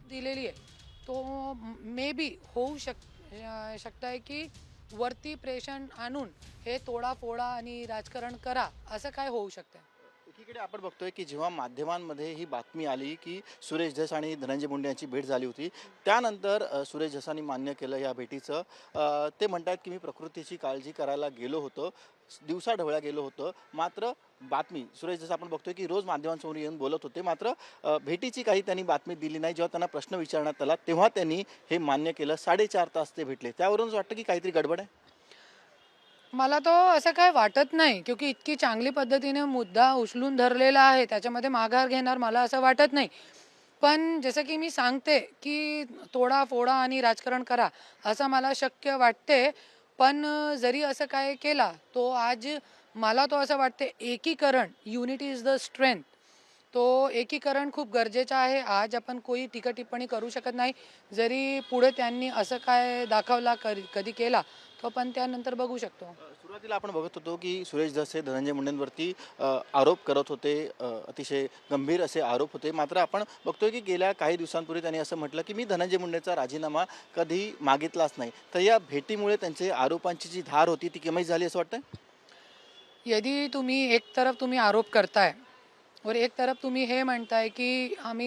दिलेली आहे तो मे बी होऊ शकतं आहे की वरती प्रेशर आणून हे तोडाफोडा आणि राजकारण करा असं काय होऊ शकतं. एकीकडे आपण बघतोय की जेव्हा माध्यमांमध्ये ही बातमी आली की सुरेश धस आणि धनंजय मुंडे यांची भेट झाली होती, त्यानंतर सुरेश धसांनी मान्य केलं या भेटीचं. ते म्हणतात की मी प्रकृतीची काळजी करायला गेलो होतो, दिवसाढवळ्या गेलो होतो. मात्र बातमी सुरेश धस आपण बघतोय की रोज माध्यमांसमोर येऊन बोलत होते, मात्र भेटीची काही त्यांनी बातमी दिली नाही. जेव्हा त्यांना प्रश्न विचारण्यात आला तेव्हा त्यांनी हे मान्य केलं. 4.5 तास ते भेटले, त्यावरूनच वाटतं की काहीतरी गडबड आहे. मला तो असं काय वाटत नाही, क्योंकि इतकी चांगली पद्धतीने मुद्दा उचलून धरलेला आहे, त्याच्यामध्ये माघार घेणार मला असं वाटत नाही. पण जसं की मी सांगते, की तोडा-फोडा आणि राजकारण करा, असं मला शक्य वाटते. पण जरी असं काय केला, तो आज मला तो असं वाटते एकीकरण, युनिटी इज द स्ट्रेंथ. तो एकीकरण खूप गरजेचं आहे. आज आपण कोणी टीका-टिप्पणी करू शकत नाही. जरी पुढे त्यांनी असं काय दाखवला, कधी केला, तो पण त्यानंतर बघू शकतो. सुरुवातीला आपण बघत होतो की सुरेश धस हे धनंजय मुंडेंवरती आरोप करत होते. अतिशय गंभीर असे आरोप होते. मात्र आपण बघतोय की गेल्या काही दिवसांपूर्वी त्यांनी असं म्हटलं की मी धनंजय मुंडेंचा राजीनामा कधी मागितलाच नाही. तर या भेटीमुळे त्यांचे आरोपांची जी धार होती ती कमी झाली असं वाटतं. यदि तुम्ही एक तरफ तुम्ही आरोप करताय और एक तरफ तुम्ही हे म्हणताय की आम्ही